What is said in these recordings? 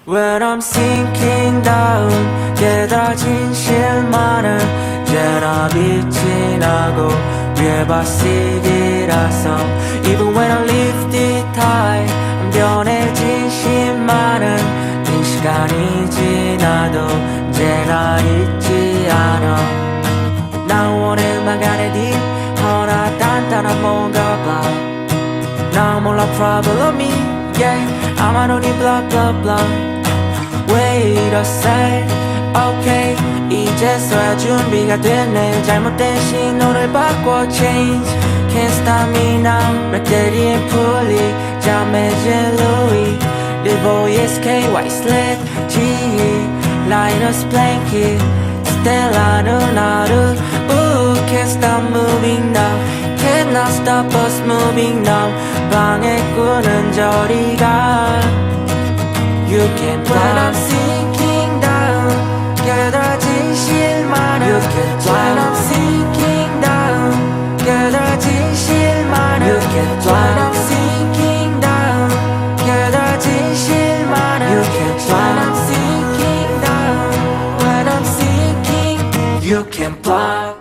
When I'm sinking down 깨달아진 실만은 제나 빛이 나고 위에 바시기라서 Even when I live this high 변해진 심만은 이 시간이 지나도 제나 잊지 않아 난 오늘만 가네 딥 허나 단단한 뭔가 봐 나 몰라 problem me yeah I'm only blah blah blah Wait a sec, okay 이제서야 준비가 됐네 잘못된 신호를 바꿔 change Can't stop me now 렉대리엔 풀리 잠해진 Louis 리보이 SK white slit GE Linus blanket Stella 누나를 Ooh can't stop moving now Cannot stop us moving now 방해꾼은 저리 가 You can fly When I'm sinking down 깨달아진 실만은 You can fly When I'm sinking down 깨달아진 실만은 You can fly When I'm sinking down 깨달아진 실만은 You can fly When I'm sinking down When I'm sinking You can fly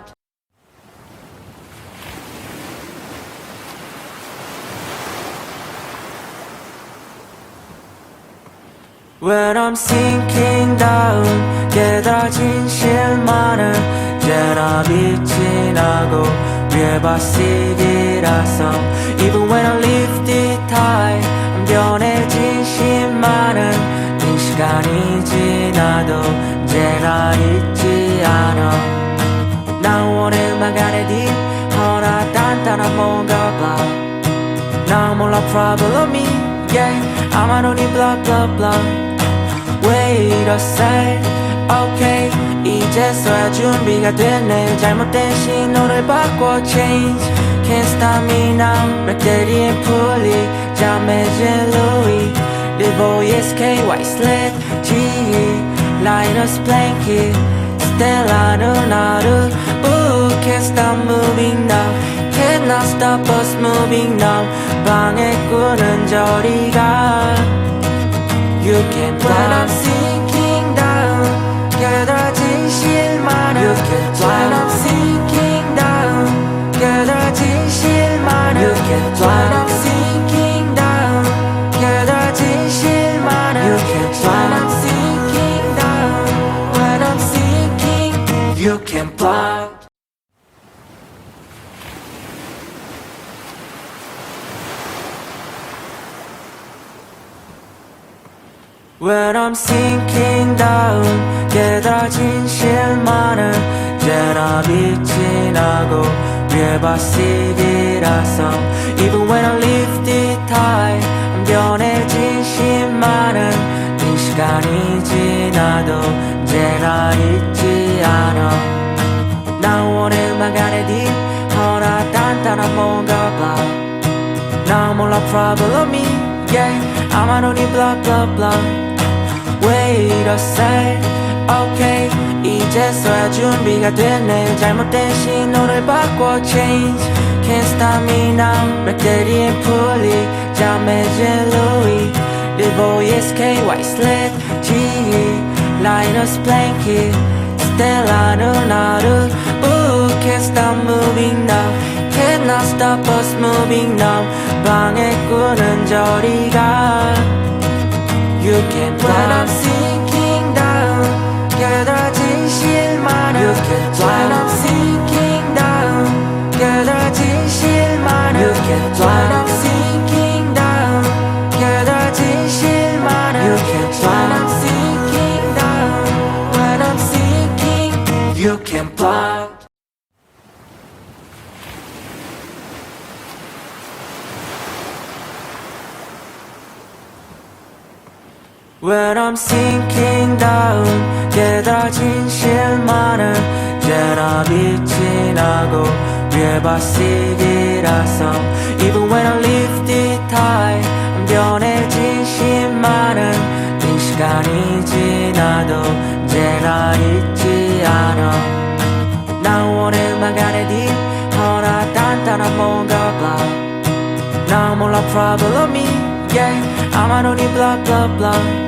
When I'm sinking down 깨달아진 실만은 제나 빛이 나고 위에 바시기라서 Even when I live this high 변해진 심만은 이 시간이 지나도 제나 잊지 않아 난 오늘만 가네 딥 허나 단단한 뭔가 봐 나 몰라 problem me yeah I'm only blah blah blah Wait a sec, okay 이제서야 준비가 됐네 잘못된 신호를 바꿔 change Can't stop me now 렉대리엔 풀리 잠해진 Louis 리보이 SK white slit GE Linus blanket Stella 누나를 Ooh can't stop moving now Cannot stop us moving now 방해꾼은 저리 가 You can fly When I'm sinking down 깨달아진 실만은 You can fly When I'm sinking down 깨달아진 실만은 You can fly When I'm sinking down 깨달아진 실만은 You can fly When I'm sinking down When I'm sinking You can fly When I'm sinking down 깨달아진 실만은 제나 빛이 나고 위에 바시기라서 Even when I live this high 변해진 심만은 이 시간이 지나도 제나 잊지 않아 난 오늘만 가네 딥 허나 단단한 뭔가 봐 나 몰라 problem me yeah I'm only blah blah blah Wait a sec, okay 이제서야 준비가 됐네 잘못된 신호를 바꿔 change Can't stop me now 렉대리엔 풀리 잠해진 Louis 리보이 SK white slit GE Linus blanket Stella 누나를 Ooh can't stop moving now Cannot stop us moving now 방해꾼은 저리 가 You can fly When I'm sinking down 깨달아진 실만은 You can fly When I'm sinking down 깨달아진 실만은 You can fly When I'm sinking down 깨달아진 실만은 You can fly When I'm sinking down When I'm sinking You can fly When I'm sinking down 깨달아진 실만은 제나 빛이 나고 위에 바시기라서 Even when I live this high 변해진 심만은 이 시간이 지나도 제나 잊지 않아 난 오늘만 가네 딥 허나 단단한 뭔가 봐 나 몰라 problem me yeah I'm only blah blah blah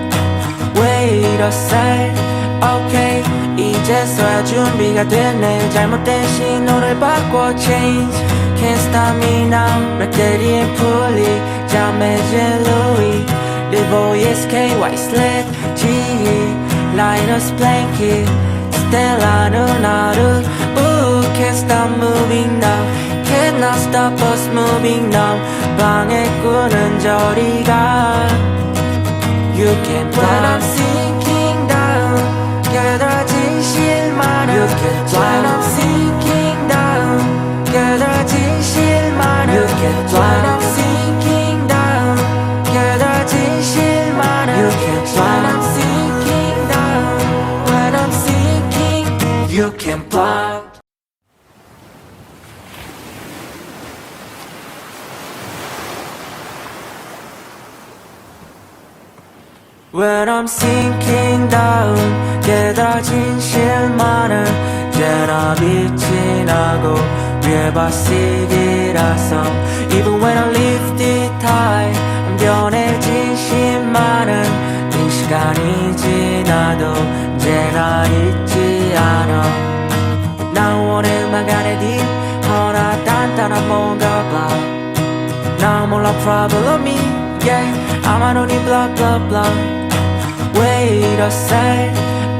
Wait a sec, okay 이제서야 준비가 됐네 잘못된 신호를 바꿔 change Can't stop me now 맥대리엔 풀리 잠해진 Louis Livoy's KY sled GE Linus Blanket Stella Nunaru Ooh can't stop moving now Cannot stop us moving now 방해꾼은 저리 가 You can fly When I'm sinking down 깨달아진 실마는 You can fly When I'm sinking down 깨달아진 실마는 You can fly When I'm sinking down 깨달아진 실마는 You can fly When I'm sinking down When I'm sinking You can fly When I'm sinking down 깨달아진 실마는 제나 빛이 나고 위에 바시기라서 Even when I live it high 변해진 실마는 이 시간이 지나도 제나 잊지 않아 난 원해 막안에 딥 허나 단단한 뭔가 봐 나 몰라 problem me yeah I'm on only blah blah blah Wait a sec,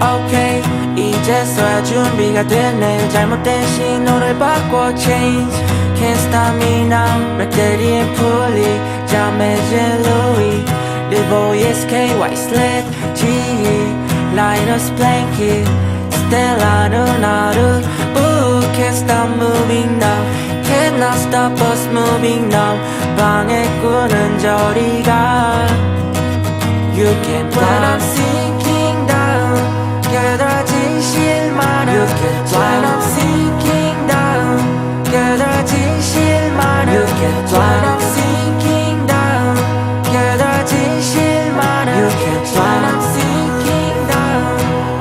okay 이제서야 준비가 됐네 잘못된 신호를 바꿔 change Can't stop me now 맥대리엔 풀리 잠해진 Louis Livoy's KY sled GE Linus Blanket Stella Nunaru Ooh can't stop moving now Cannot stop us moving now 방해꾼은 저리 가 You can fly When I'm sinking down 깨달아진 실마는 You can fly When I'm sinking down 깨달아진 실마는 You can fly When I'm sinking down 깨달아진 실마는 You can fly When I'm sinking down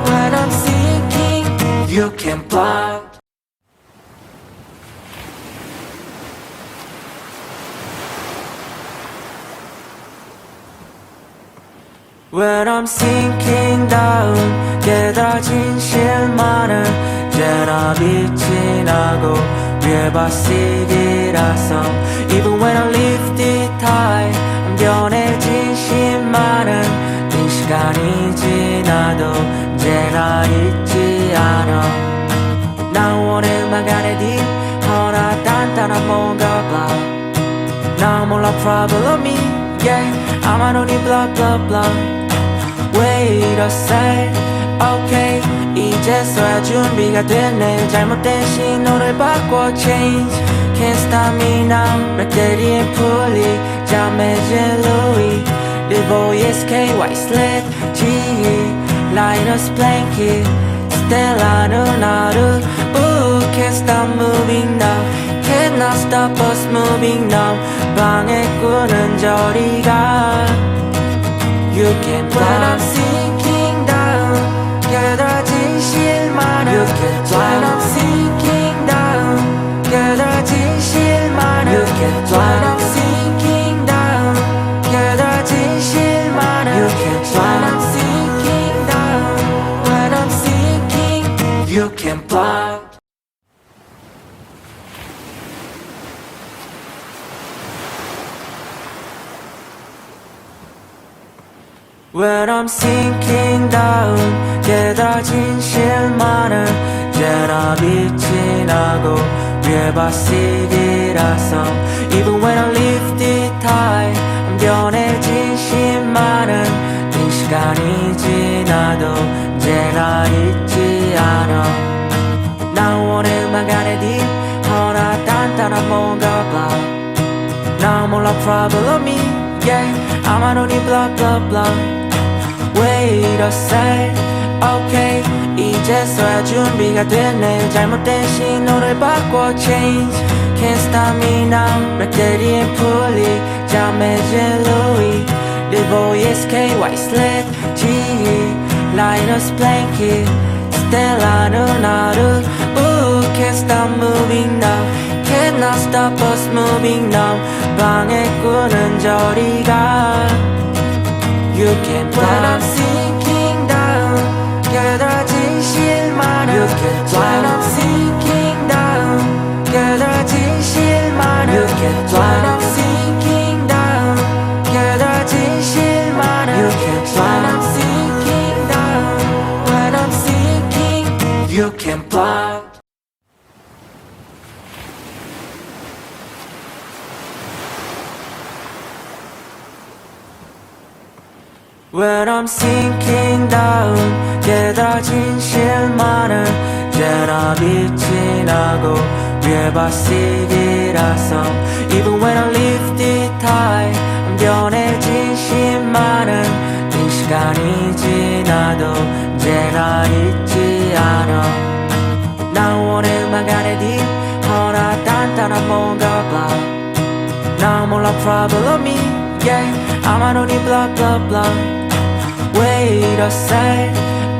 When I'm sinking You can fly When I'm sinking down 깨달아진 실마는 제나 빛이 나고 위에 바시기라서 Even when I live it high 변해진 실마는 이 시간이 지나도 제나 잊지 않아 난 원해 막안에 딥 허나 단단한 뭔가 봐 나 몰라 problem me yeah I'm on only blah blah blah Wait a sec, okay 이제서야 준비가 됐네 잘못된 신호를 바꿔 change Can't stop me now 맥대리엔 풀리 잠해진 Louis Livoy's KY sled GE Linus Blanket Stella Nunaru Ooh can't stop moving now Cannot stop us moving now 방해꾼은 저리 가 You can fly When I'm sinking down 깨달아진 실마는 You can fly When I'm sinking down 깨달아진 실마는 You can fly When I'm sinking down 깨달아진 실마는 You can fly When I'm sinking down When I'm sinking You can fly When I'm sinking down 깨달아진 실마는 제나 빛이 나고 위에 바시기라서 Even when I live it high 변해진 실마는 이 시간이 지나도 제나 잊지 않아 난 원해 막안에 딥 허나 단단한 뭔가 봐 나 몰라 problem me yeah I'm on only blah blah blah Wait a sec, okay 이제서야 준비가 됐네 잘못된 신호를 바꿔 change Can't stop me now 맥대리엔 풀리 잠해진 Louis Livoy's KY sled GE Linus Blanket Stella Nunaru Ooh can't stop moving now Cannot stop us moving now 방해꾼은 저리 가 You can fly When I'm sinking 깨달아진 실만은 You can fly When I'm sinking down 깨달아진 실만은 You can fly When I'm sinking down 깨달아진 실만은 You can fly When I'm sinking down When I'm sinking You can fly When I'm sinking down 깨달아진 실만은 이제나 빛이 나고 위에 바시기라서 Even when I lifted high 변해진 실만은 이 시간이 지나도 이제나 잊지 않아 난 원해 음악 안에 딥 허나 단단한 뭔가 blah 나 몰라 problem me yeah I'm on only blah blah blah Wait a sec,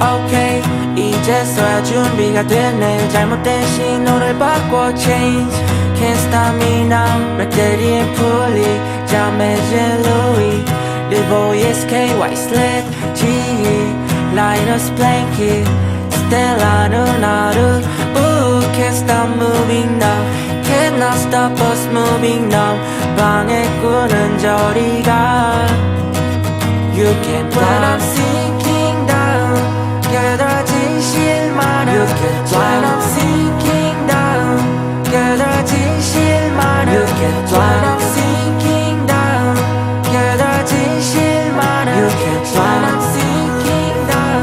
okay 이제서야 준비가 됐네 잘못된 신호를 바꿔 change Can't stop me now 맥대리엔 풀리 잠해진 Louis Livoy SKY sled GE Linus Blanket Stella 누나를 Ooh can't stop moving now Cannot stop us moving now 방해꾼은 저리 가 You can fly When I'm sinking down 깨달아진 실만은 You can fly When I'm sinking down 깨달아진 실만은 You can fly When I'm sinking down 깨달아진 실만은 You can fly When I'm sinking down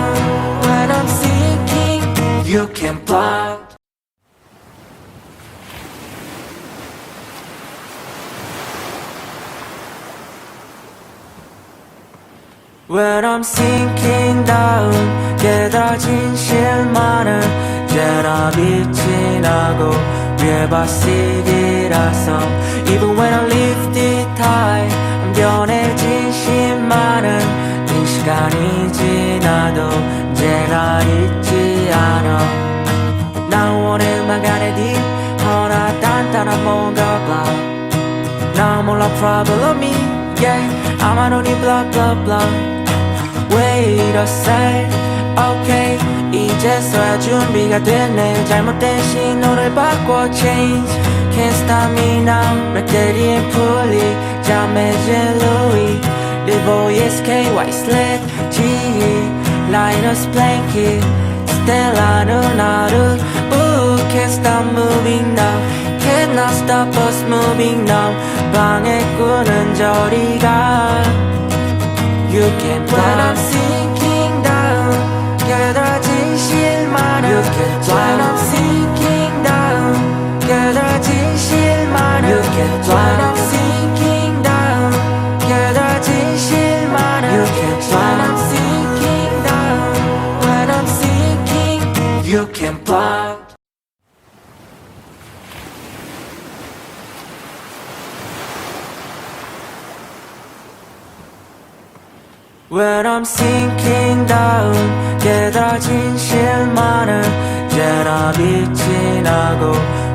When I'm sinking You can fly When I'm sinking down 깨달아진 실만은 이제나 빛이 나고 위에 바시기라서 Even when I lifted high 변해진 실만은 이 시간이 지나도 이제나 잊지 않아 난 원해 음악 안에 딥 허나 단단한 뭔가 blah 나 몰라 problem me yeah I'm on only blah blah blah Wait a sec, okay 이제서야 준비가 됐네 잘못된 신호를 바꿔 change Can't stop me now 맥대리엔 풀리 잠해진 Louis Livoy SKY sled GE Linus Blanket Stella 누나를 Ooh can't stop moving now Cannot stop us moving now 방해꾼은 저리 가 You can fly When I'm sinking down 깨달아진 실만은 You can fly When I'm sinking down 깨달아진 실만은 You can fly When I'm sinking down 깨달아진 실만은 You can fly When I'm sinking down When I'm sinking You can fly When I'm sinking down 깨달아진 실만은 이제나 빛이 나고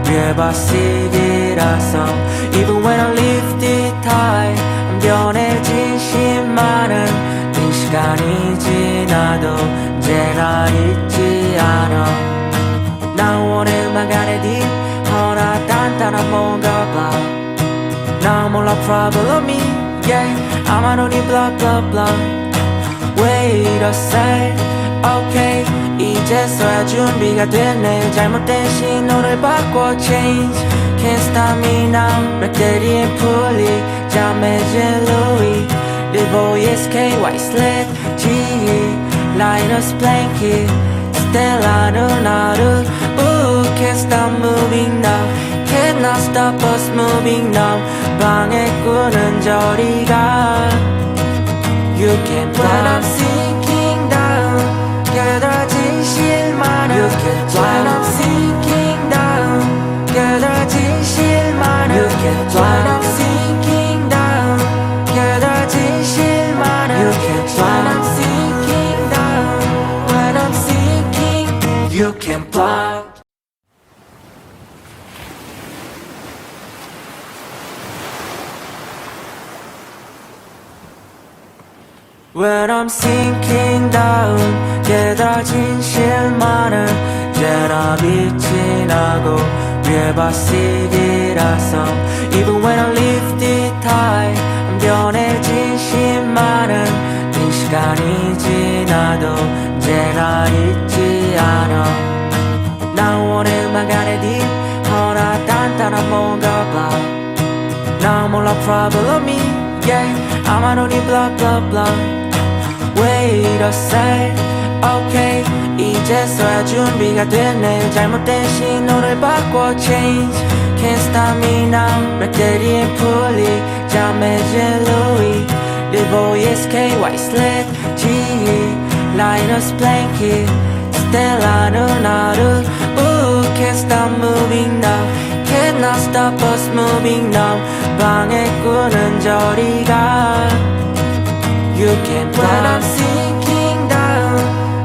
위에 바시기라서 Even when I lifted high 변해진 실만은 이 시간이 지나도 이제나 잊지 않아 난 원해 음악 안에 딥 허나 단단한 뭔가 blah 나 몰라 problem me yeah I'm on only blah blah blah Wait a sec, okay 이제서야 준비가 됐네 잘못된 신호를 바꿔 change Can't stop me now 맥대리엔 풀리 잠해진 Louis Livoy SKY sled GE Linus Blanket Stella 누나를 Ooh can't stop moving now Cannot stop us moving now 방해꾼은 저리 가 You can fly When I'm sinking down 깨달아진 실만은 You can fly When I'm sinking down 깨달아진 실만은 You can fly When I'm sinking down 깨달아진 실만은 You can fly When I'm sinking down When I'm sinking You can fly When I'm sinking down 깨달아진 실만은 제나 빛이 나고 위에 바시기라서 Even when I lifted high 변해진 심만은 이 시간이 지나도 제나 잊지 않아 난 원해 음악 안에 딥 허나 단단한 뭔가 봐 나 몰라 problem me yeah I'm on only blah blah blah Wait a sec, okay 이제서야 준비가 됐네 잘못된 신호를 바꿔 change Can't stop me now 배터리엔 풀리 잠해진 Louis Livoy SKY sled GE Linus Blanket Stella 누나를 Ooh can't stop moving now Cannot stop us moving now 방해꾼은 저리 가 You can fly When I'm sinking down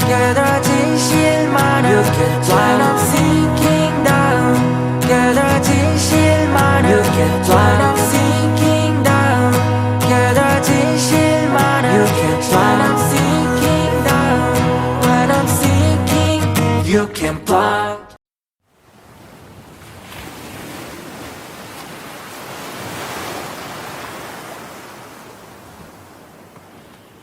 깨달아진 실만은 You can fly When I'm sinking down 깨달아진 실만은 You can fly When I'm sinking down 깨달아진 실만은 You can fly When I'm sinking down When I'm sinking You can fly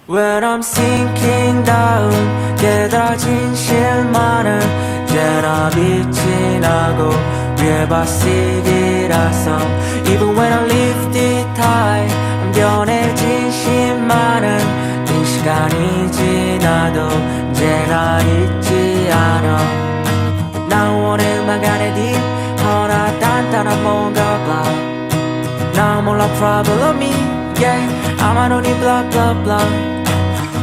When I'm sinking down 깨달아진 실만은 제나 빛이 나고 위에 바시기라서 Even when I lifted high 변해진 심만은 이 시간이 지나도 제나 잊지 않아 난 원해 음악 안에 딥 허나 단단한 뭔가 봐 나 몰라 problem me yeah I'm on only blah blah blah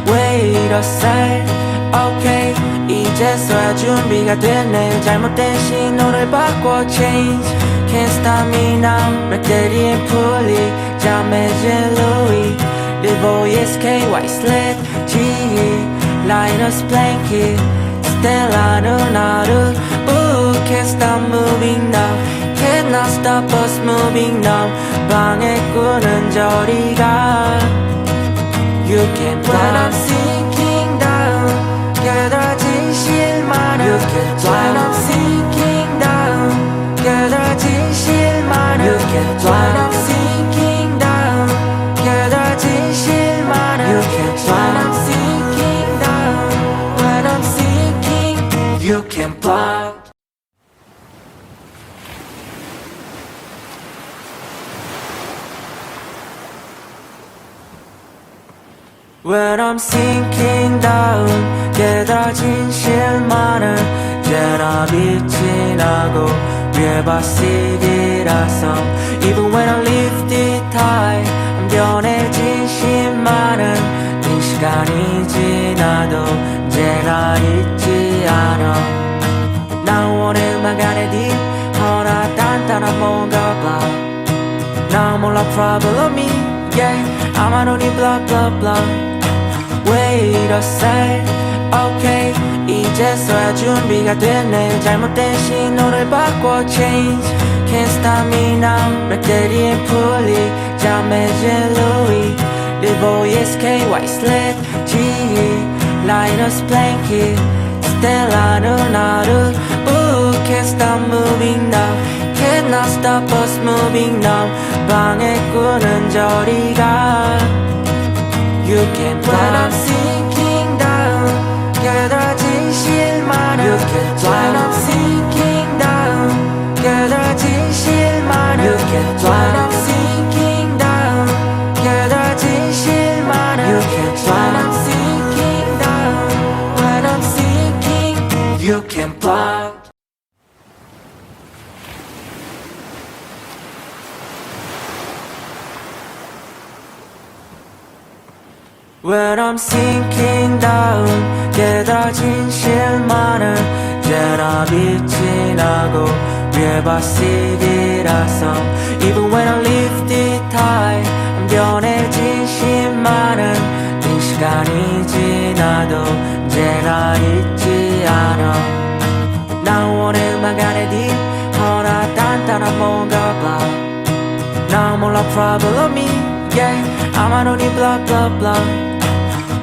Wait a sec, okay 이제서야 준비가 됐네 잘못된 신호를 바꿔 change Can't stop me now 배터리엔 풀리 잠해진 Louis Livoy SKY sled GE Linus Blanket Stella 누나를 Ooh can't stop moving now Cannot stop us moving now 방해꾼은 저리 가 You can fly When I'm sinking down 깨달아진 실만은 You can fly When I'm sinking down 깨달아진 실만은 You can fly When I'm sinking down 깨달아진 실만은 You can fly When I'm sinking down When I'm sinking You can fly When I'm sinking down 깨달아진 실만은 제나 빛이 나고 위에 바시기라서 Even when I lifted high 변해진 심만은 이 시간이 지나도 제나 잊지 않아 난 원해 음악 안에 딥 허나 단단한 뭔가 봐 나 몰라 problem me yeah I'm on only blah blah blah Wait a sec, okay 이제서야 준비가 됐네 잘못된 신호를 바꿔 change Can't stop me now 배터리엔 풀리 잠해진 Louis Livoy SKY sled GE Linus Blanket Stella 누나를 Ooh can't stop moving now Cannot stop us moving now 방해꾼은 저리 가 You can fly When I'm sinking down 깨달아진 실만은 You can fly When I'm sinking down 깨달아진 실만은 You can fly When I'm sinking down 깨달아진 실만은 You can fly When I'm sinking down When I'm sinking You can fly When I'm sinking down 깨달아진 실만은 제나 빛이 나고 위에 바시기라서 Even when I lifted high 변해진 심만은 이 시간이 지나도 제나 잊지 않아 난 원해 음악 안에 딥 허나 단단한 뭔가 봐 나 몰라 problem me yeah I'm on only blah blah blah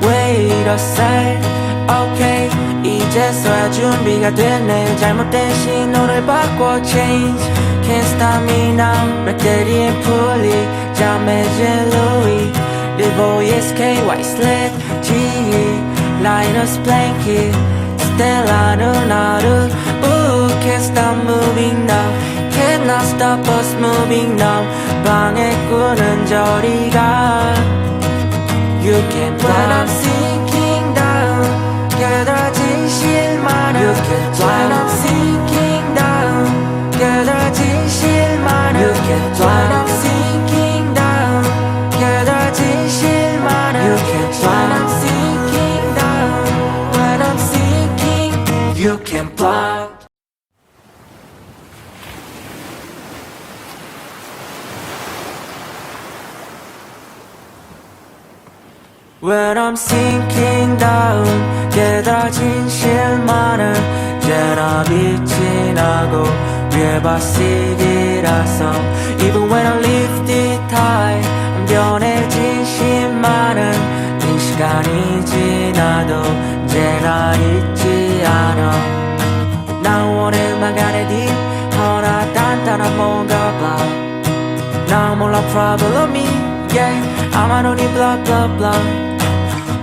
Wait a sec, okay 이제서야 준비가 됐네 잘못된 신호를 바꿔 change Can't stop me now 배터리엔 풀리 잠해진 Louis 리보이스 KY sled GE Linus Blanket Stella 누나를 Ooh can't stop moving now Cannot stop us moving now 방해꾼은 저리 가 You can fly When I'm sinking down 깨달아진 실마는 You can fly When I'm sinking down 깨달아진 실마는 You can fly When I'm sinking down 깨달아진 실마는 You can fly When I'm sinking down When I'm sinking You can fly When I'm sinking down 깨달아진 실마는 이제나 빛이 나고 위에 바시기라서 Even when I lift it high 변해진 실마는 이 시간이 지나도 이제나 잊지 않아 난 원해 막안에 딥 허나 단단한 뭔가 blah 난 몰라 problem me yeah I'm on only blah blah blah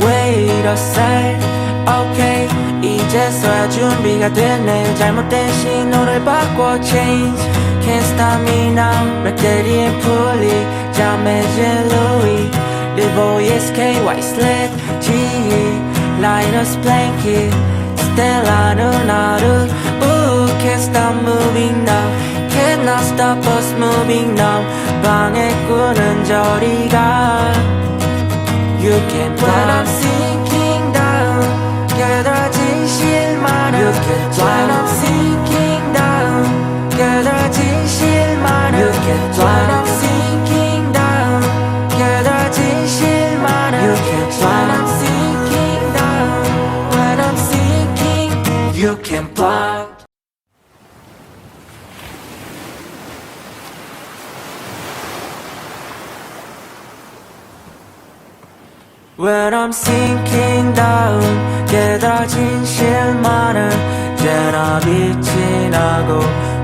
Wait a sec, okay 이제서야 준비가 됐네 잘못된 신호를 바꿔 change Can't stop me now 배터리엔 풀리 잠해진 Louis 리보이스 KY sled GE Linus Blanket Stella 누나를 Ooh can't stop moving now Cannot stop us moving now 방해꾼은 저리 가 You can fly When I'm sinking down 깨달아진 실마는 You can fly When I'm sinking down 깨달아진 실마는 You can fly When I'm sinking down 깨달아진 실마는 You can fly When I'm sinking down When I'm sinking You can fly When I'm sinking down 깨달아진 실마는 이제나 빛이 나고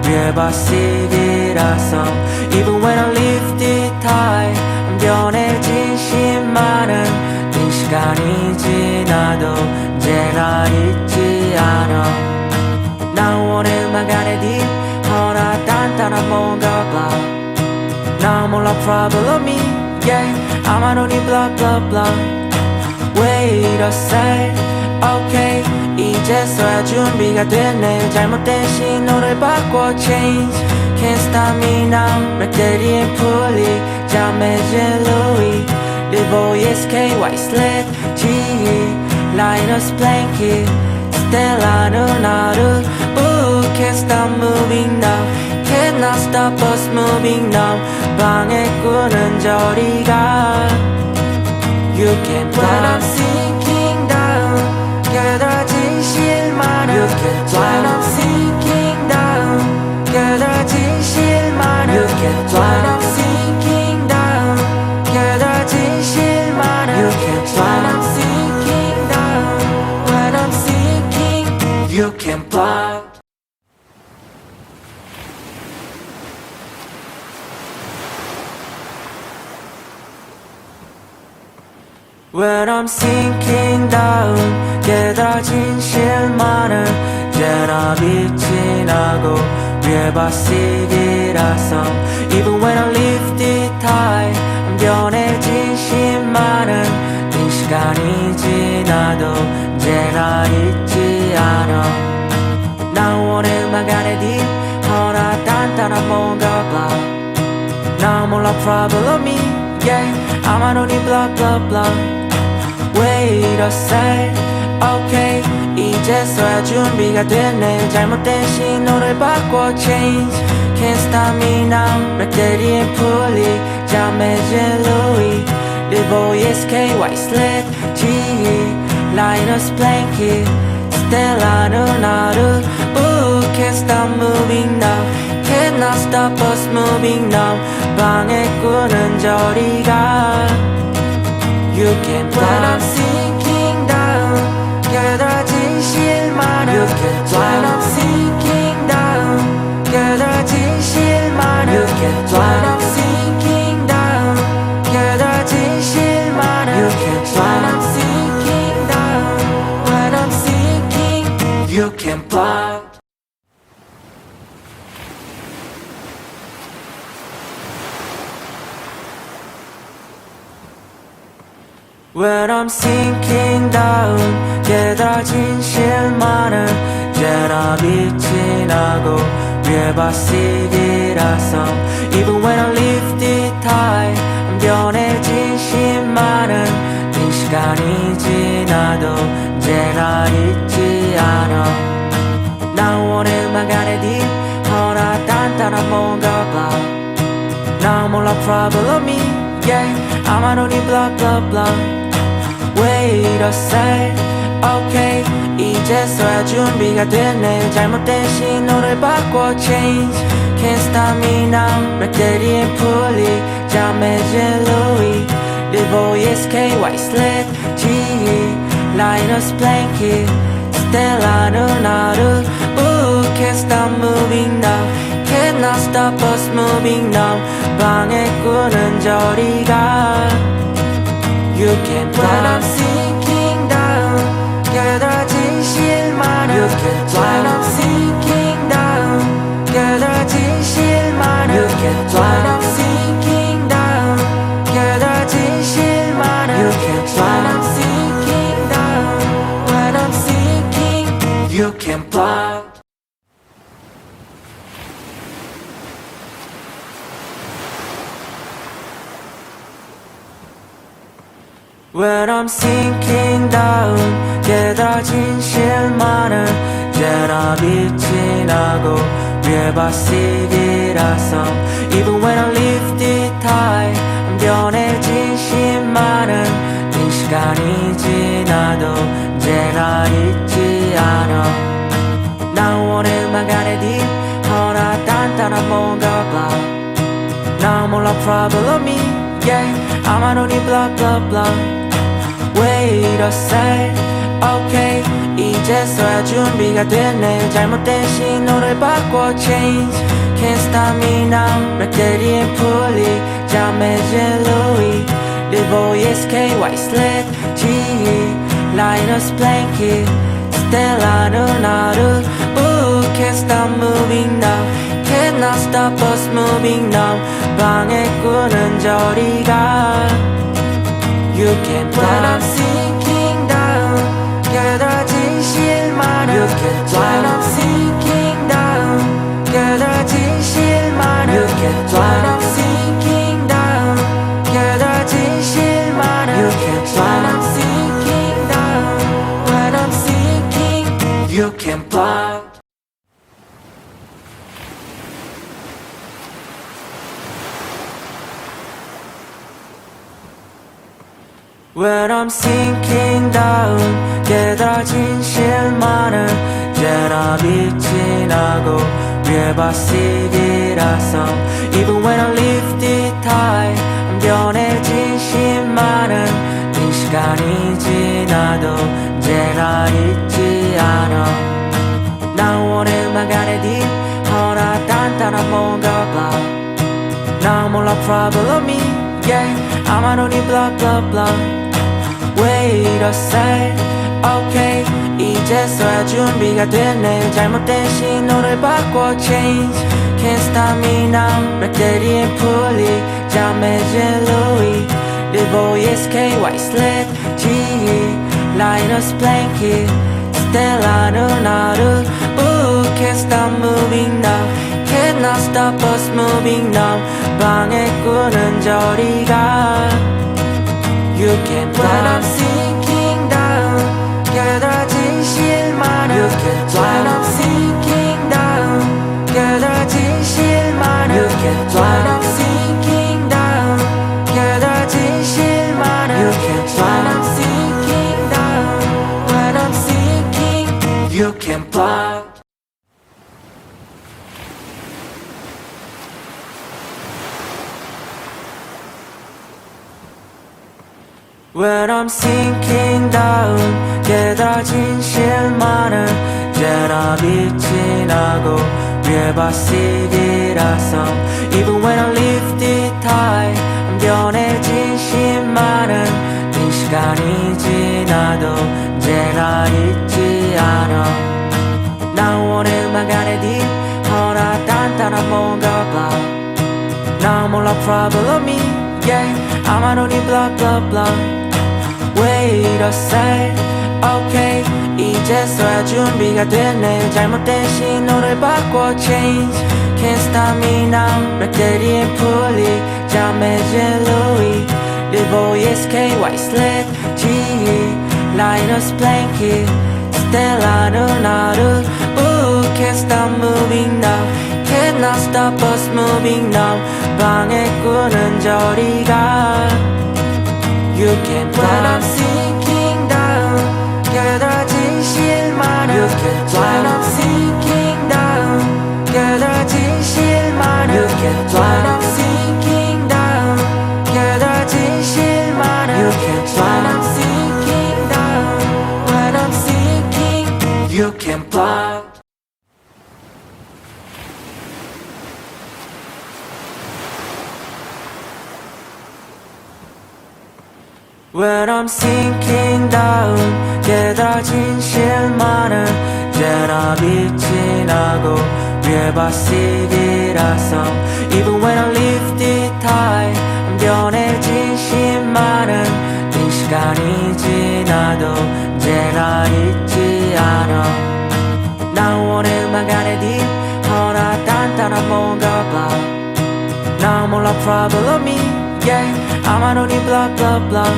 위에 바시기라서 Even when I lift it high 변해진 실마는 이 시간이 지나도 이제나 잊지 않아 난 원해 막안에 딥 허나 단단한 뭔가 blah 난 몰라 problem me yeah I'm on only blah blah blah Wait a sec, okay 이제서야 준비가 됐네 잘못된 신호를 바꿔 change Can't stop me now 배터리엔 풀리 잠해진 Louis 리보이스 KY sled GE Linus Blanket Stella 누나를 Ooh can't stop moving now Cannot stop us moving now 방해꾼은 저리 가 You can fly When I'm sinking down 깨달아진 실마는 You can fly When I'm sinking down 깨달아진 실마는 You can fly When I'm sinking down 깨달아진 실마는 You can fly When I'm sinking down When I'm sinking You can fly When I'm sinking down 깨달아진 실마는 이제나 빛이 나고 위에 바시기라서 Even when I lift it high 변해진 실마는 이 시간이 지나도 이제나 잊지 않아 난 원해 막안에 딥 허나 단단한 뭔가 blah 난 몰라 problem me yeah I'm on only blah blah blah Wait a sec, okay 이제서야 준비가 됐네 잘못된 신호를 바꿔 change Can't stop me now 배터리엔 풀리 잠해진 Louis 리보이스 KY sled GE Linus Blanket Stella 누나를 Ooh can't stop moving now Cannot stop us moving now 방해꾼은 저리 가 You can fly When I'm sinking 깨달아진 실마는 You can fly When I'm sinking down 깨달아진 실마는 You can fly When I'm sinking down 깨달아진 실마는 You can fly When I'm sinking down When I'm sinking You can fly When I'm sinking down 깨달아진 실마는 이제나 빛이 나고 위에 바시기라서 Even when I lift it high 변해진 실마는 이 시간이 지나도 이제나 잊지 않아 난 원해 음악 안에 딥 허나 단단한 뭔가 봐 난 몰라 problem me yeah I'm on only blah blah blah Wait a sec, okay 이제서야 준비가 됐네 잘못된 신호를 바꿔 change Can't stop me now 맥대리엔 풀리 잠해진 Louis 리보이 SK white slit GE Linus blanket Stella 누나를 Ooh can't stop moving now Cannot stop us moving now 방해꾼은 저리 가 You can fly When I'm sinking down 깨달아진 실마는 You can fly When I'm sinking down 깨달아진 실마는 You can fly When I'm sinking down 깨달아진 실마는 You can fly When I'm sinking down When I'm sinking You can fly When I'm sinking down 깨달아진 실마는 이제나 빛이 나고 위에 바시기라서 Even when I lift it high 변해진 실마는 이 시간이 지나도 이제나 잊지 않아 난 원해 음악 안에 딥 허나 단단한 뭔가 봐 난 몰라 problem me yeah I'm on only blah blah blah Wait a sec, okay 이제서야 준비가 됐네 잘못된 신호를 바꿔 change Can't stop me now 맥대리엔 풀리 잠해진 Louis 리보이 SK white slit GE Linus blanket Stella 누나를 Ooh can't stop moving now Cannot stop us moving now 방해꾼은 저리 가 You can fly When I'm sinking down 깨달아진 실마는 You can fly When I'm sinking down 깨달아진 실마는 You can fly When I'm sinking down 깨달아진 실마는 You can fly When I'm sinking down When I'm sinking You can fly When I'm sinking down 깨달아진 실마는 이제나 빛이 나고 위에 바시기라서 Even when I lift it high 변해진 실마는 이 시간이 지나도 이제나 잊지 않아 난 원해 음악 안에 딥 허나 단단한 뭔가 봐 난 몰라 problem me yeah I'm on only blah blah blah Wait a sec, okay 이제서야 준비가 됐네 잘못된 신호를 바꿔 change Can't stop me now 맥대리엔 풀리 잠해진 Louis 리보이 SK white slit GE Linus blanket Stella 누나를 Ooh can't stop moving now Cannot stop us moving now 방해꾼은 저리 가 You can fly When I'm sinking down 깨달아진 실마는 You can fly When I'm sinking down 깨달아진 실마는 You can fly When I'm sinking down 깨달아진 실마는 You can fly When I'm sinking down When I'm sinking You can fly When I'm sinking down 깨달아진 실만은 제나 빛이 나고 위에 바시기라서 Even when I live it high 변해진 심만은 이 시간이 지나도 제나 잊지 않아 난 원음악 안에 딥 허나 단단한 뭔가 봐 나 몰라 problem me yeah I'm only blah blah blah Wait a sec, okay 이제서야 준비가 됐네 잘못된 신호를 바꿔 change Can't stop me now 백대리엔 풀리 잠해진 Louis Livoy SK White Sled GE Linus Blanket Stella Nunaru Ooh, can't stop moving now Cannot stop us moving now 방해꾼은 저리 가 You can fly When I'm sinking down 깨달아진 실만은 You can fly When I'm sinking down 깨달아진 실만은 You can fly When I'm sinking down 깨달아진 실만은 You can fly When I'm sinking down When I'm sinking You can fly When I'm sinking down 깨달아진 실만은 제나 빛이 나고 위에 바시기라서 Even when I live it high 변해진 심만은 이 시간이 지나도 제나 잊지 않아 난 원음악 안에 딥 허나 단단한 뭔가 봐 나 몰라 problem me yeah I'm only blah blah blah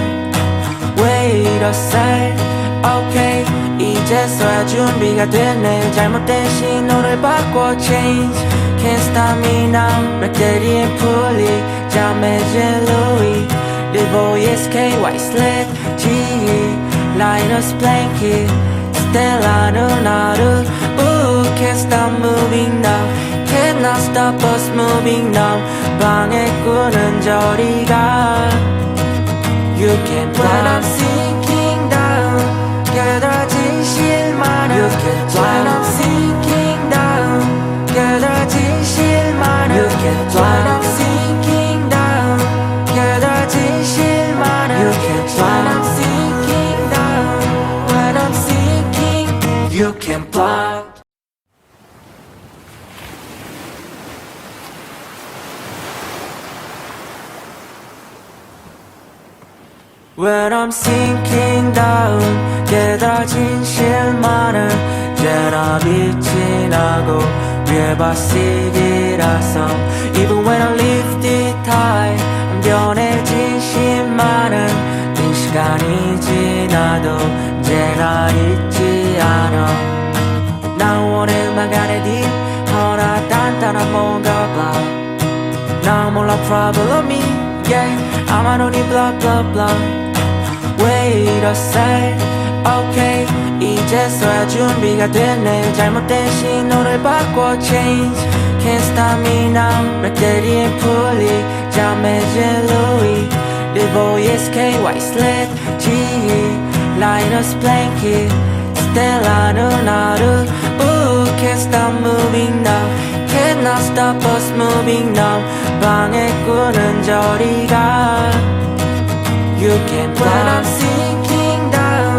Wait a sec, okay 이제서야 준비가 됐네 잘못된 신호를 바꿔 change Can't stop me now 백대리엔 풀리 잠해진 Louis Livoy SK White Sled GE Linus Blanket Stella Nunaru Ooh, can't stop moving now Cannot stop us moving now 방해꾼은 저리 가 You can fly When I'm sinking down 깨달아진 실만은 You can fly When I'm sinking down 깨달아진 실만은 You can fly When I'm sinking down 깨달아진 실만은 You can fly When I'm sinking down When I'm sinking You can fly When I'm sinking down 깨달아진 실만은 제나 빛이 나고 위에 바시기라서 Even when I live it high 변해진 심만은 이 시간이 지나도 제나 잊지 않아 난 원음악 안에 딥 허나 단단한 뭔가 봐 나 몰라 problem me yeah I'm only blah blah blah Wait a sec, okay 이제서야 준비가 됐네 잘못된 신호를 바꿔 change Can't stop me now 백대리엔 풀리 잠해진 Louis Livoy SK White Sled GE Linus Blanket Stella Nunaru Ooh, can't stop moving now Cannot stop us moving now 방해꾼은 저리 가 You can fly When I'm sinking down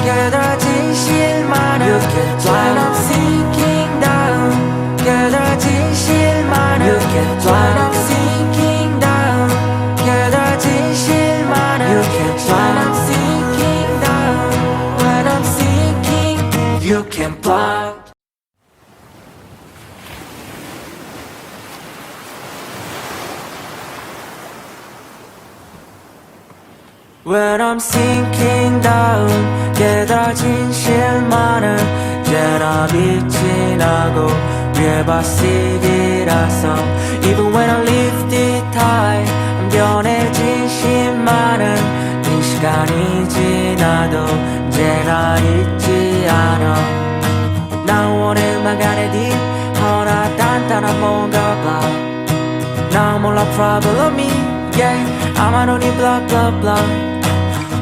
깨달아진 실만은 You can fly When I'm sinking down 깨달아진 실만은 You can fly When I'm sinking down 깨달아진 실만은 You can fly When I'm sinking down When I'm sinking You can fly When I'm sinking down 깨달아진 실만은 제나 빛이 나고 위에 바시기라서 Even when I live it high 변해진 심만은 이 시간이 지나도 제나 잊지 않아 난 원음악 안에 딥 허나 단단한 뭔가 봐 나 몰라 problem me yeah I'm only blah blah blah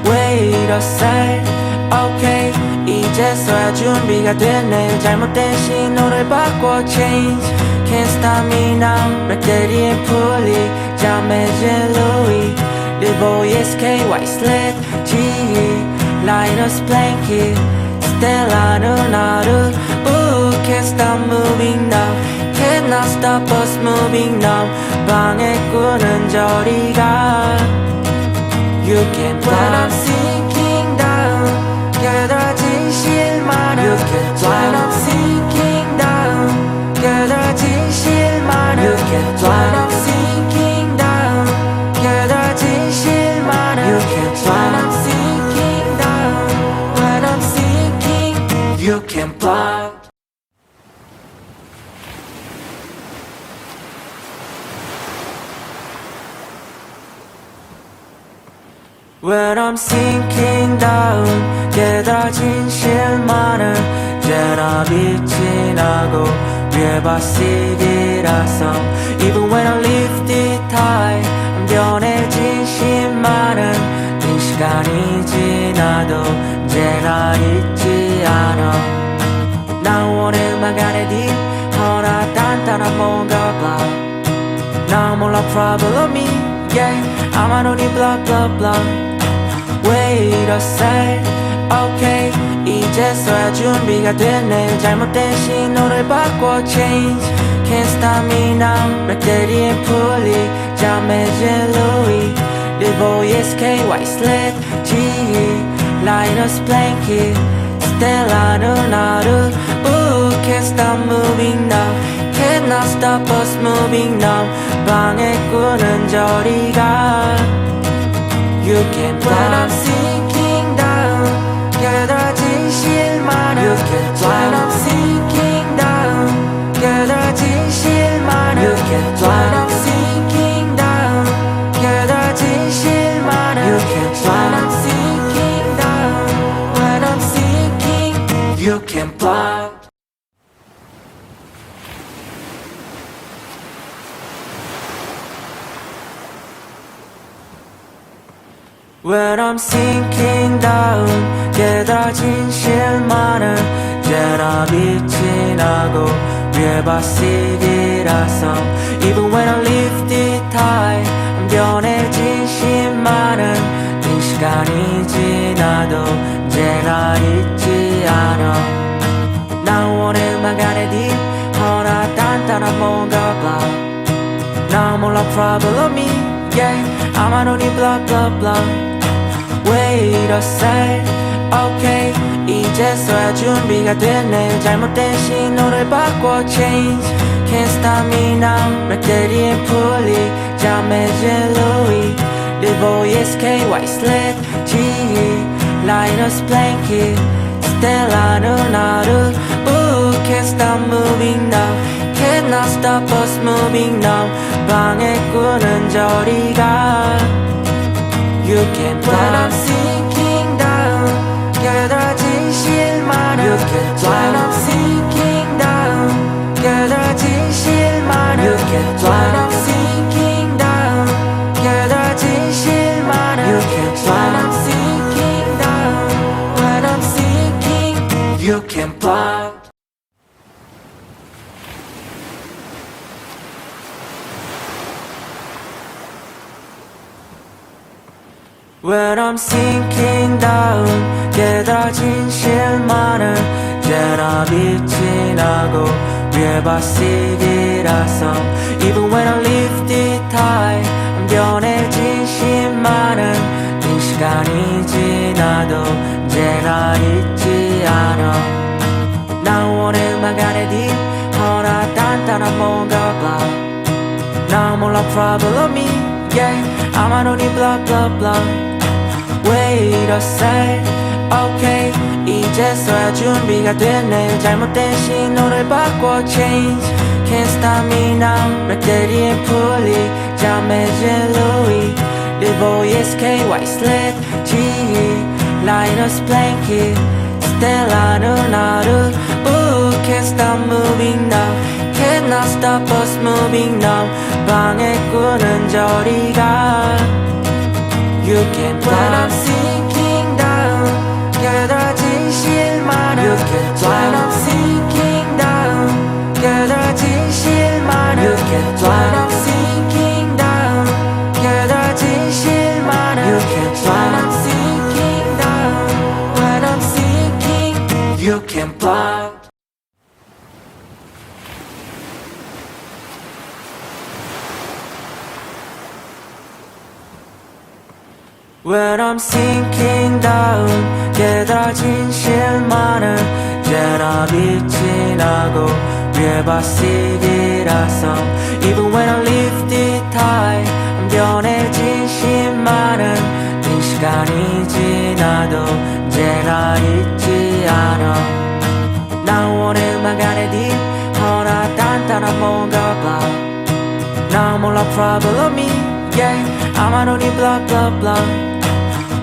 Wait a sec, okay 이제서야 준비가 됐네 잘못된 신호를 바꿔 change Can't stop me now 배터리엔 풀리 잠해진 Louis Livoy SK White Sled GE Linus Blanket Stella 누나를 Ooh can't stop moving now Cannot stop us moving now 방해꾼은 저리 가 You can fly When I'm sinking down 깨달아진 실마는 You can fly When I'm sinking down 깨달아진 실마는 You can fly When I'm sinking down 깨달아진 실마는 You can fly When I'm sinking down When I'm sinking You can fly When I'm sinking down 깨달아진 실마는 제나 빛이 나고 위에 바시기라서 Even when I lift it high 변해진 실마는 이 시간이 지나도 제나 잊지 않아 난 원해 음악 안에 딥 허나 단단한 뭔가 blah 나 몰라 problem me yeah I'm on only blah blah blah Wait a sec, okay 이제서야 준비가 됐네 잘못된 신호를 바꿔 change Can't stop me now 배터리엔 풀리 잠해진 Louis Livoy SK White Sled GE Linus Blanket Stella 누나를 Ooh can't stop moving now Cannot stop us moving now 방해꾼은 저리 가 You can fly When I'm sinking down 깨달아진 실마는 You can fly When I'm sinking down 깨달아진 실마는 You can fly When I'm sinking down 깨달아진 실마는 You can fly When I'm sinking down When I'm sinking You can fly When I'm sinking down 깨달아진 실마는 제나 빛이 나고 위에 바시기라서 Even when I lift it high 변해진 실마는 이 시간이 지나도 제나 잊지 않아 난 원해 음악 안에 딥 허나 단단한 뭔가 blah 나 몰라 problem me yeah I'm on only blah blah blah Wait a sec, okay 이제서야 준비가 됐네 잘못된 신호를 바꿔 change Can't stop me now 배터리엔 풀리 잠해진 Louis Livoy SK White Sled GE Linus Blanket Stella 누나를 Ooh can't stop moving now Cannot stop us moving now 방해꾼은 저리 가 You can fly When I'm sinking down 깨달아진 실마는 You can fly When I'm sinking down 깨달아진 실마는 You can fly When I'm sinking down 깨달아진 실마는 You can fly When I'm sinking down When I'm sinking You can fly When I'm sinking down 깨달아진 실마는 제나 빛이 나고 위에 바시기라서 Even when I lift it high 변해진 실마는 이 시간이 지나도 제나 잊지 않아 난 원해 음악 안에 딥 허나 단단한 뭔가 blah 나 몰라 problem me yeah I'm on only blah blah blah Wait a sec, okay 이제서야 준비가 됐네 잘못된 신호를 바꿔 change Can't stop me now 배터리엔 풀리 잠해진 Louis Livoy SK White Sled GE Linus Blanket Stella 누나를 Ooh can't stop moving now Cannot stop us moving now 방해꾼은 저리 가 You can fly When I'm sinking When I'm sinking down 깨달아진 실만은 제나 빛이 나고 위에 바시기라서 Even when I lift it high 변해진 심만은 이 시간이 지나도 제나 잊지 않아 난 원음악 안에 딥 허나 단단한 뭔가 봐 난 몰라 problem me yeah I'm on only blah blah blah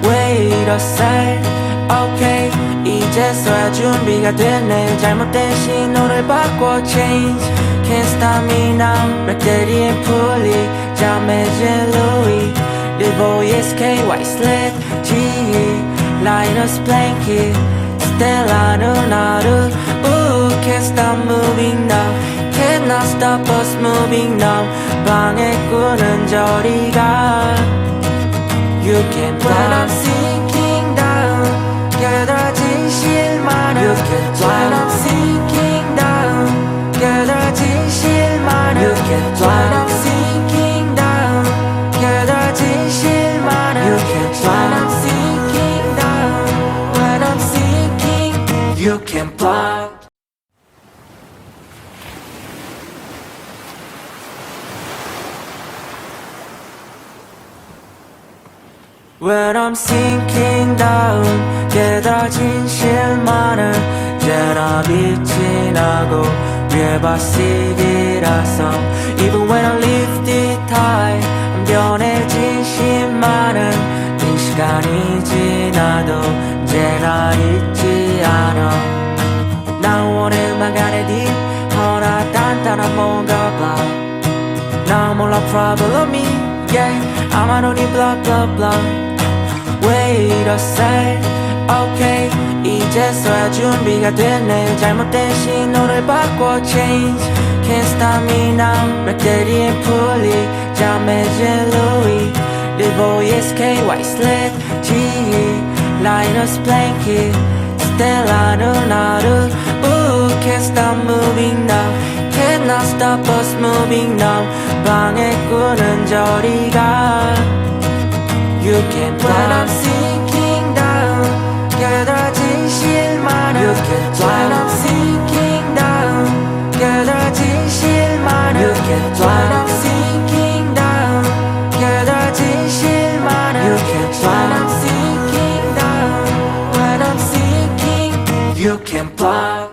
Wait a sec, okay 이제서야 준비가 됐네 잘못된 신호를 바꿔 change Can't stop me now 렉대리엔 풀리 잠해진 Louis Lil boy SK white slit GE Linus blanket Stella 누나를 Ooh can't stop moving now Cannot stop us moving now 방해꾼은 저리 가 You can fly When I'm sinking down 깨달아진 실만은 You can fly When I'm sinking down 깨달아진 실만은 You can fly When I'm sinking down 깨달아진 실만은 You can fly When I'm sinking down When I'm sinking You can fly When I'm sinking down 깨달아진 실만은 제나 빛이 나고 위에 바시기라서 Even when I lift it high 변해진 심만은 이 시간이 지나도 제나 잊지 않아 난 원음악 안에 딥 허나 단단한 뭔가 봐 난 몰라 problem me yeah I'm on only blah blah blah Wait a sec, okay 이제서야 준비가 됐네 잘못된 신호를 바꿔 change Can't stop me now 렉대리엔 풀리 잠해진 Louis Lil boy SK white slit GE Linus blanket Stella 누나를 Ooh can't stop moving now Cannot stop us moving now 방해꾼은 저리 가 You can fly When I'm sinking down 깨달아진 실만은 You can fly When I'm sinking down 깨달아진 실만은 You can fly When I'm sinking down 깨달아진 실만은 You can fly When I'm sinking down When I'm sinking You can fly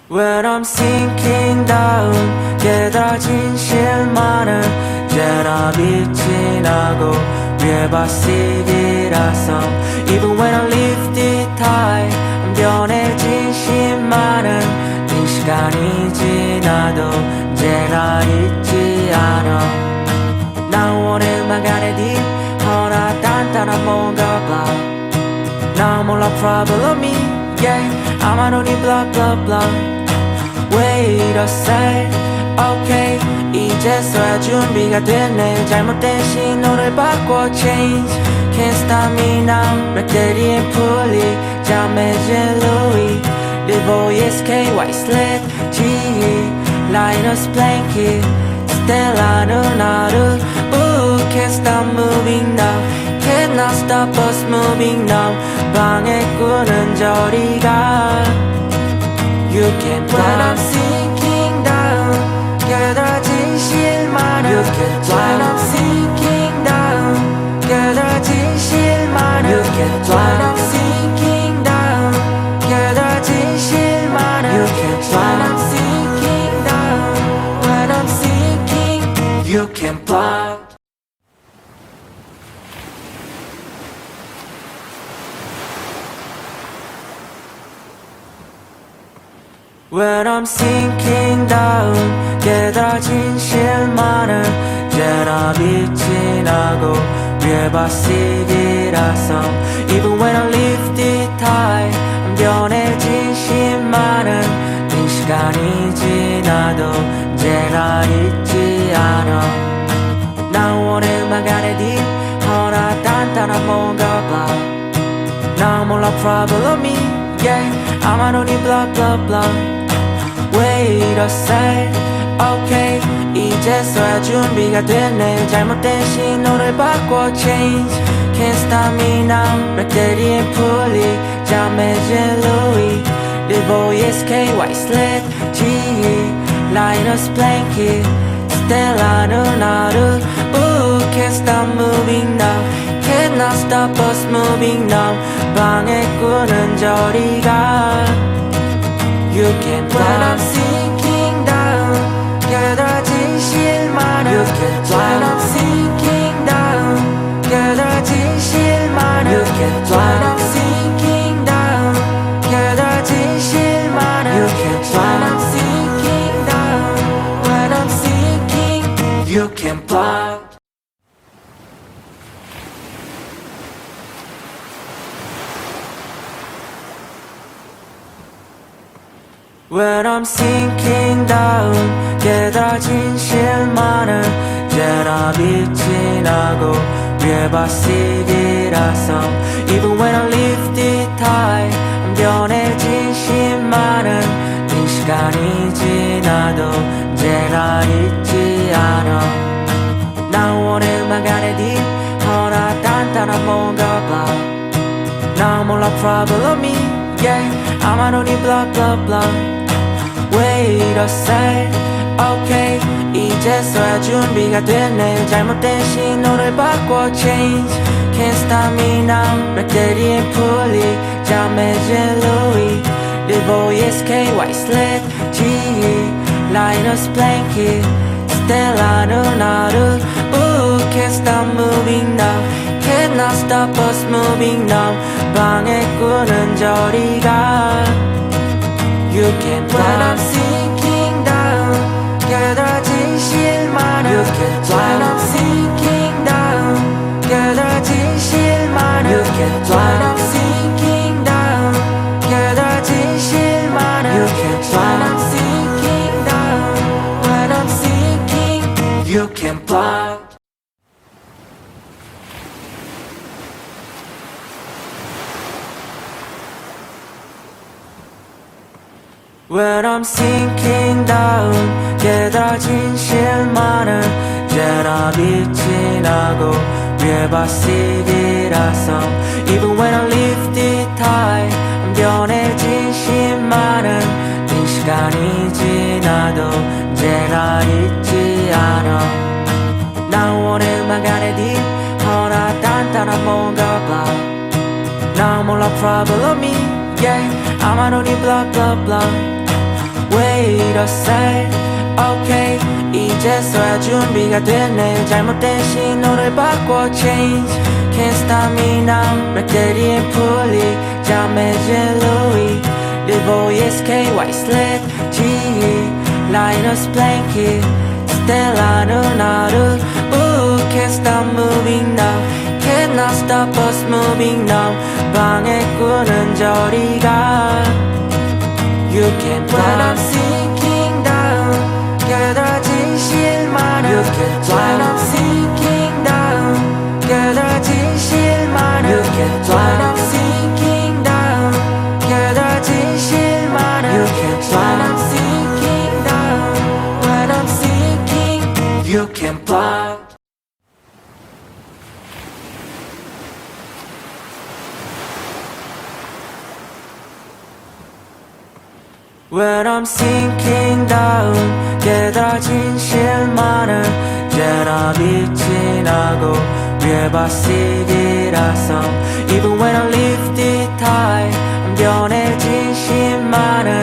When I'm sinking down 깨달아진 실만은 제나 빛이 나고 위에 바시기라서 Even when I lift it high 변해진 심만은 이 시간이 지나도 제나 잊지 않아 난 원음악 안에 딥 허나 단단한 뭔가 봐 난 몰라 problem me yeah I'm on only blah blah blah Wait a sec, okay 이제서야 준비가 됐네 잘못된 신호를 바꿔 change Can't stop me now 렉대리엔 풀리 잠해진 Louis Lil boy SK white slit GE Linus blanket Stella 누나를 Ooh can't stop moving now Cannot stop us moving now 방해꾼은 저리 가 You can fly When I'm sinking down 깨달아진 실만은 You can fly When I'm sinking down 깨달아진 실만은 You can fly When I'm sinking down 깨달아진 실만은 You can fly When I'm sinking down When I'm sinking You can fly When I'm sinking down 깨달아진 실만은 제나 빛이 나고 위에 바시기라서 Even when I lift it high 변해진 심만은 이 시간이 지나도 제나 잊지 않아 난 원음악 안에 딥 허나 단단한 뭔가 봐 난 몰라 problem me yeah I'm on only blah blah blah Wait a sec, okay 이제서야 준비가 됐네 잘못된 신호를 바꿔 change Can't stop me now 배터리에 풀리 잠해진 Louis Lil boy SK white slit GE Linus blanket Stella 누나를 Ooh can't stop moving now Cannot stop us moving now 방해꾼은 저리 가 You can fly When I'm sinking down 깨달아진 실마는 You can fly When I'm sinking down 깨달아진 실마는 You can fly When I'm sinking down 깨달아진 실마는 You can fly When I'm sinking down When I'm sinking You can fly When I'm sinking down 깨달아진 실마는 이제나 빛이 나고 위에 바시기라서 Even when I lift it high 변해진 실마는 이 시간이 지나도 이제나 잊지 않아 난 원해 음악 안에 딥 허나 단단한 뭔가 봐 나 몰라 problem me yeah I'm on only blah blah blah Wait a sec, okay 이제서야 준비가 됐네 잘못된 신호를 바꿔 change Can't stop me now 배터리에 풀리 잠해진 Louis Lil boy SK white slit GE Linus blanket Stella 누나를 Ooh can't stop moving now Cannot stop us moving now 방해꾼은 저리 가 You can fly When I'm sinking down 깨달아진 실마는 You can fly When I'm sinking down 깨달아진 실마는 You can fly When I'm sinking down 깨달아진 실마는 You can fly When I'm sinking down When I'm sinking You can fly When I'm sinking down 깨달아진 실마는 이제나 빛이 나고 위에 바시기라서 Even when I lift it high 변해진 실마는 이 시간이 지나도 이제나 잊지 않아 난 원해 음악 안에 딥 허나 단단한 뭔가 봐 나 몰라 problem me yeah I'm on only blah blah blah Wait a sec, okay 이제서야 준비가 됐네 잘못된 신호를 바꿔 change Can't stop me now 배터리에 풀리 잠해진 Louis Lil boy SK white slit GE Linus blanket Stella 누나를 Ooh can't stop moving now Cannot stop us moving now 방해꾼은 저리 가 You can fly When I'm sinking down 깨달아진 실마는 You can fly When I'm sinking down 깨달아진 실마는 You can fly When I'm sinking down 깨달아진 실마는 You can fly When I'm sinking down When I'm sinking You can fly When I'm sinking down 깨달아진 실마는 이제나 빛이 나고 위에 바시기라서 Even when I lift it high 변해진 실마는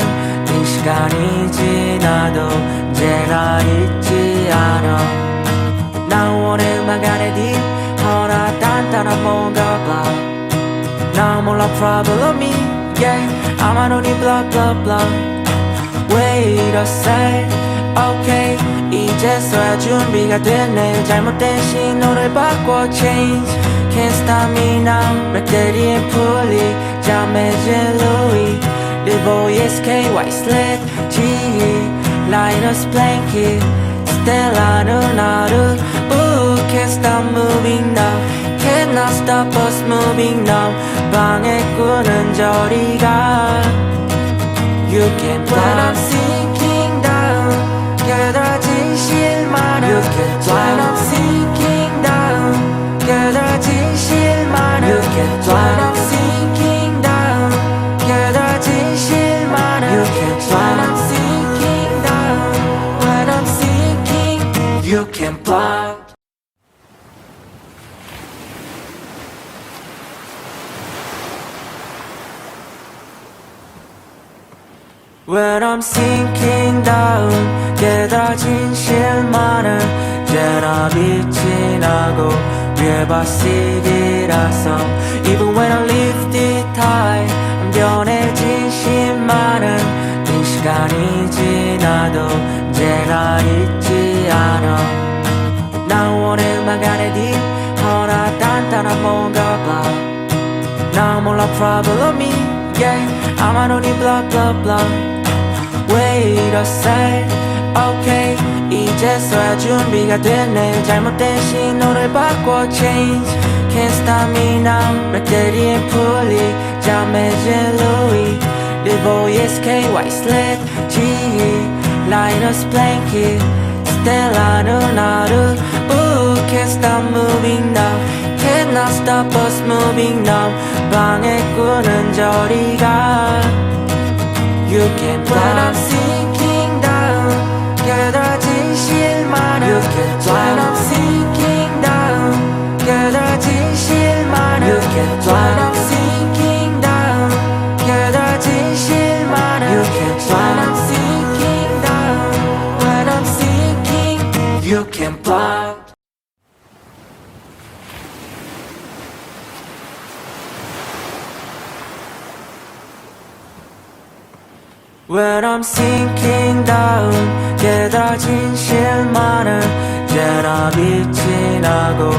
이 시간이 지나도 이제나 잊지 않아 난 원해 음악 안에 딥 허나 단단한 뭔가 봐 나 몰라 problem me yeah I'm on only blah blah blah Wait a sec, okay 이제서야 준비가 됐네 잘못된 신호를 바꿔 change Can't stop me now 배터리에 풀리 잠해진 Louis Lil boy SK white slit GE Linus blanket Stella 누나를 Ooh can't stop moving now Cannot stop us moving now 방해꾼은 저리 가 You can fly When I'm sinking When I'm sinking down 깨달아진 실만은 제나 빛이 나고 위에 바시기라서 Even when I live it high 변해진 심만은 이 시간이 지나도 제나 잊지 않아 난 원해만 가네 딥 허나 단단한 뭔가 봐 나 몰라 problem me yeah I'm on only blah blah blah Wait a sec, okay 이제서야 준비가 됐네 잘못된 신호를 바꿔 change Can't stop me now 맥대리엔 풀리 잠해진 Louis Livoy's KY sled GE Linus blanket Stella 누나를 Ooh can't stop moving now Cannot stop us moving now 방해꾼은 저리 가 You can fly When I'm sinking down 깨달아진 실만은 You can fly When I'm sinking down 깨달아진 실만은 You can fly When I'm sinking down 깨달아진 실만은 You can fly When I'm sinking down When I'm sinking You can fly When I'm sinking down 깨달아진 실만은 제나 빛이 나고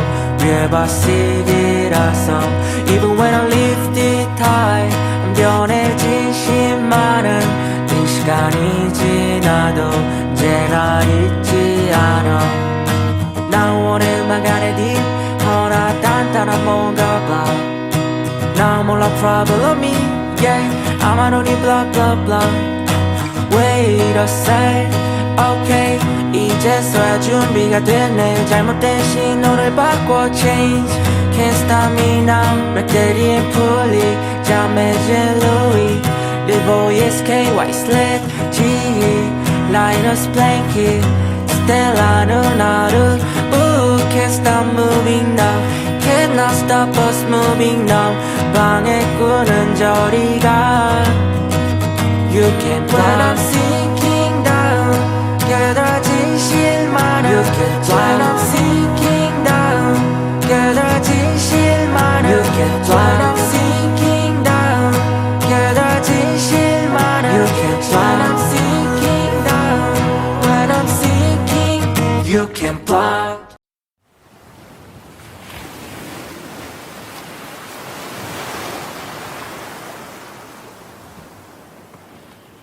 위에 바시기라서 Even when I live it high 변해진 심만은 이 시간이 지나도 제나 잊지 않아 난 원해만 가네 딥 허나 단단한 뭔가 봐 나 몰라 problem me yeah I'm on only blah blah blah Wait a sec, okay 이제서야 준비가 됐네 잘못된 신호를 바꿔 change Can't stop me now 맥대리엔 풀리 잠해진 Louis Livoy's KY sled GE Linus blanket Stella 누나를 Ooh can't stop moving now Cannot stop us moving now 방해꾼은 저리 가 You can fly When I'm sinking down 깨달아진 실만은 You can fly When I'm sinking down 깨달아진 실만은 You can fly When I'm sinking down 깨달아진 실만은 You can fly When I'm sinking down When I'm sinking You can fly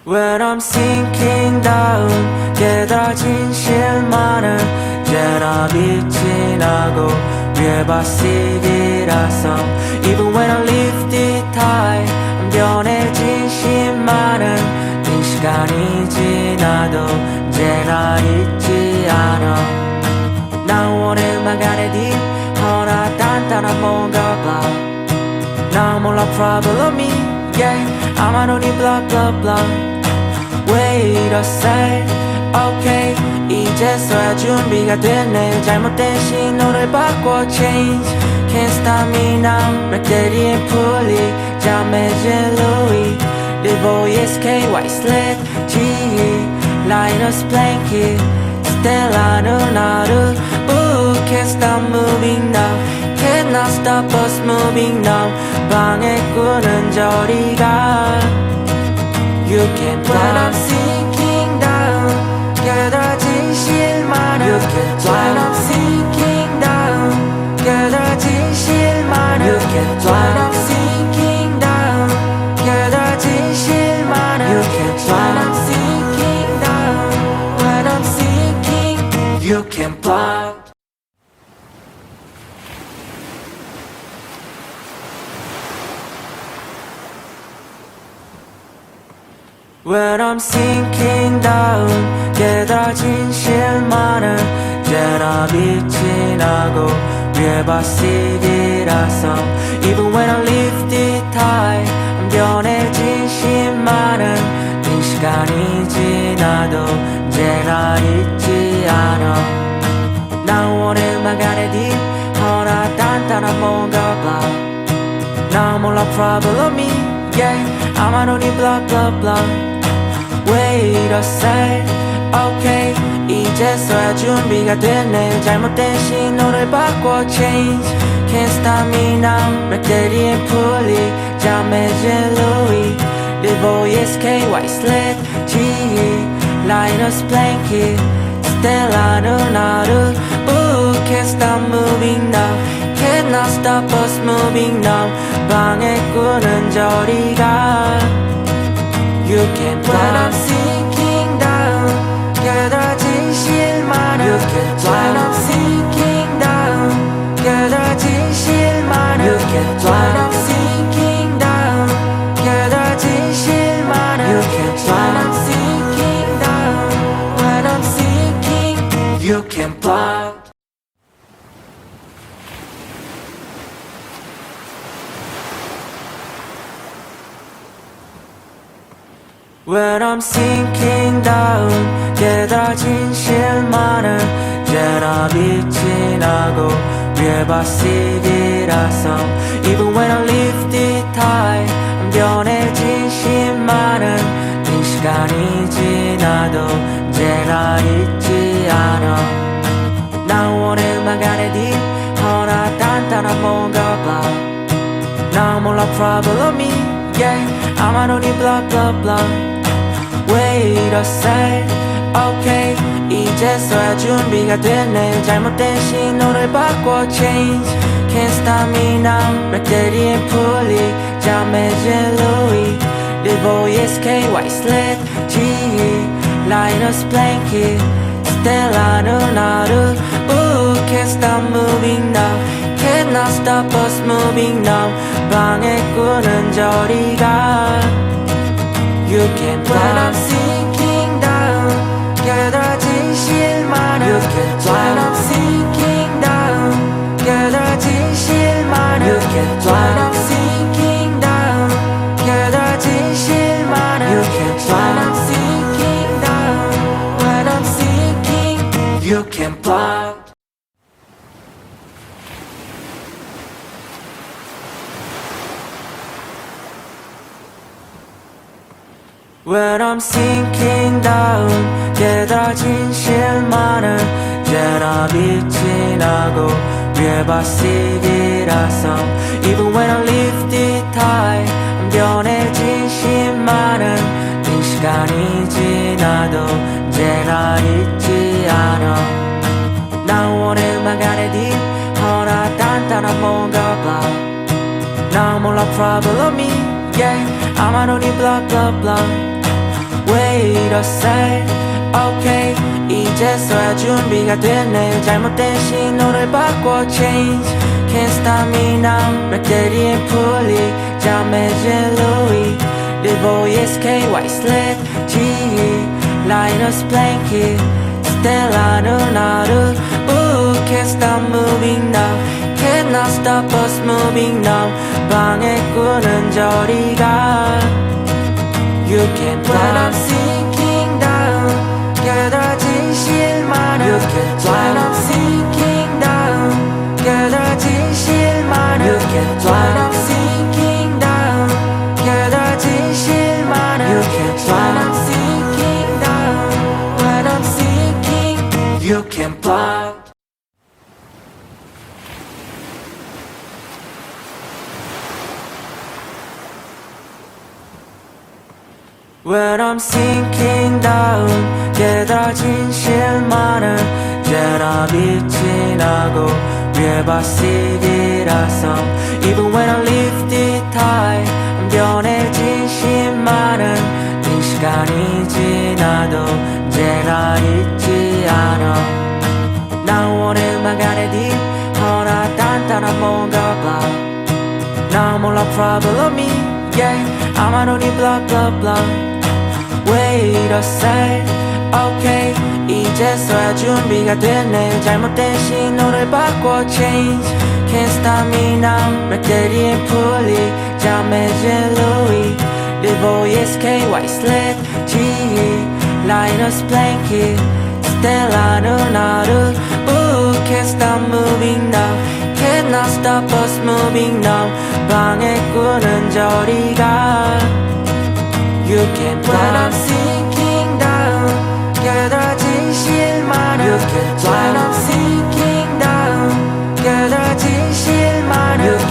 When I'm sinking down 깨달아진 실만은 제나 빛이 나고 위에 바시기라서 Even when I live it high 변해진 심만은 이 시간이 지나도 제나 잊지 않아 난 원해만 가네 딥 허나 단단한 뭔가 봐 나 몰라 problem me yeah I'm on only blah blah blah Wait a sec, okay 이제서야 준비가 됐네 잘못된 신호를 바꿔 change Can't stop me now 맥대리엔 풀리 잠해진 Louis Livoy's KY sled GE Linus blanket Stella 누나를 Ooh can't stop moving now Cannot stop us moving now 방해꾼은 저리 가 You can fly When I'm sinking down 깨달아진 실만은 You can fly When I'm sinking down 깨달아진 실만은 You can fly When I'm sinking down 깨달아진 실만은 You can fly When I'm sinking down When I'm sinking You can fly When I'm sinking down 깨달아진 실만은 제나 빛이 나고 위에 바시기라서 Even when I live it high 변해진 심만은 이 시간이 지나도 제나 잊지 않아 난 원해만 가네 딥 허나 단단한 뭔가 봐 나 몰라 problem me yeah I'm on only blah blah blah Wait a sec, okay 이제서야 준비가 됐네 잘못된 신호를 바꿔 change Can't stop me now 맥대리엔 풀리 잠해진 Louis 리보이스 KY sled GE Linus Blanket Stella 누나를 Ooh can't stop moving now Cannot stop us moving now 방해꾼은 저리 가 You can fly When I'm sinking down 깨달아진 실마는 You can fly When I'm sinking down 깨달아진 실마는 You can fly When I'm sinking down 깨달아진 실마는 You can fly When I'm sinking down When I'm sinking You can fly When I'm sinking down 깨달아진 실마는 이제나 빛이 나고 위에 바시기라서 Even when I lifted high 변해진 실마는 이 시간이 지나도 언제나 잊지 않아 난 원해 음악 안에 딥 허나 단단한 뭔가 봐 난 몰라 problem me yeah I'm on only blah blah blah Wait a sec, okay 이제서야 준비가 됐네 잘못된 신호를 바꿔 change Can't stop me now 맥대리엔 풀리 잠해진 Louis 리보이스 KY sled GE Linus Blanket Stella 누나를 Ooh can't stop moving now Cannot stop us moving now 방해꾼은 저리 가 You can fly When I'm sinking down 깨달아진 실마는 You can fly When I'm sinking down 깨달아진 실마는 You can fly When I'm sinking down 깨달아진 실마는 You can fly When I'm sinking down When I'm sinking You can fly When I'm sinking down 깨달아진 실마는 이제나 빛이 나고 위에 바시기라서 Even when I lifted high 변해진 실마는 이 시간이 지나도 언제나 잊지 않아 난 원해 음악 안에 딥 허나 단단한 뭔가 봐 난 몰라 problem me yeah I'm on only blah blah blah Wait a sec, okay 이제서야 준비가 됐네 잘못된 신호를 바꿔 change Can't stop me now 맥대리엔 풀리 잠해진 Louis 리보이스 KY sled GE Linus Blanket Stella 누나를 Ooh can't stop moving now Cannot stop us moving now 방해꾼은 저리 가 You can fly When I'm sinking down 깨달아진 실마는 You can fly When I'm sinking down 깨달아진 실마는 You can fly When I'm sinking down 깨달아진 실마는 You can fly When I'm sinking down When I'm sinking You can fly When I'm sinking down 깨달아진 실마는 이제나 빛이 나고 위에 바시기라서 Even when I lifted high 변해진 실마는 이 시간이 지나도 언제나 잊지 않아 난 원해 음악 안에 딥 허나 단단한 뭔가 봐 난 몰라 problem me yeah I'm on only blah blah blah Wait a sec, okay 이제서야 준비가 됐네 잘못된 신호를 바꿔 change Can't stop me now 맥대리엔 풀리 잠해진 Louis 리보이스 KY sled GE Linus Blanket Stella 누나를 Ooh can't stop moving now Cannot stop us moving now 방해꾼은 저리 가 You can fly When I'm sinking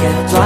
해